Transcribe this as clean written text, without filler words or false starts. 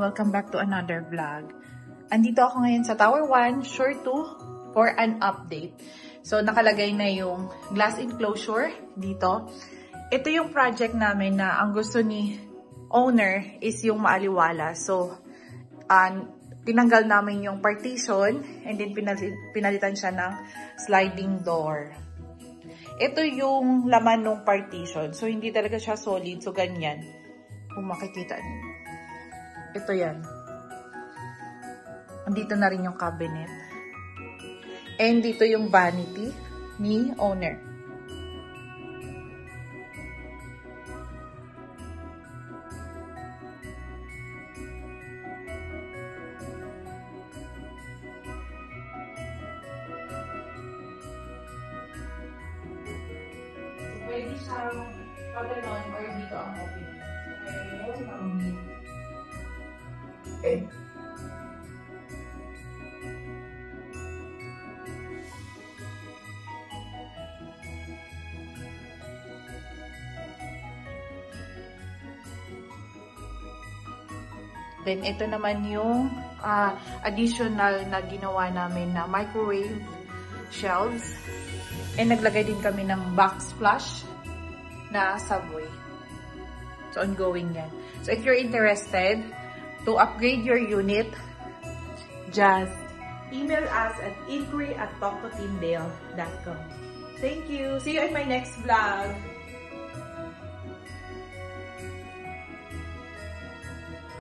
Welcome back to another vlog. Andito ako ngayon sa Tower 1, Shore 2 for an update. So nakalagay na yung glass enclosure dito. Ito yung project namin na ang gusto ni owner is yung maaliwala. So tinanggal namin yung partition and then pinalitan siya ng sliding door. Ito yung laman ng partition. So hindi talaga siya solid. So ganyan. Kung makikita niyo. Ito yan. Andito na rin yung cabinet. And dito yung vanity ni owner. So, pwede siyang pag-ganon or dito ang opening. Okay. Then, ito naman yung additional na ginawa namin na microwave shelves. And naglagay din kami ng box flush na subway. So, ongoing yan. So, if you're interested to upgrade your unit, just email us at inquiry@talktotindale.com. Thank you. See you in my next vlog.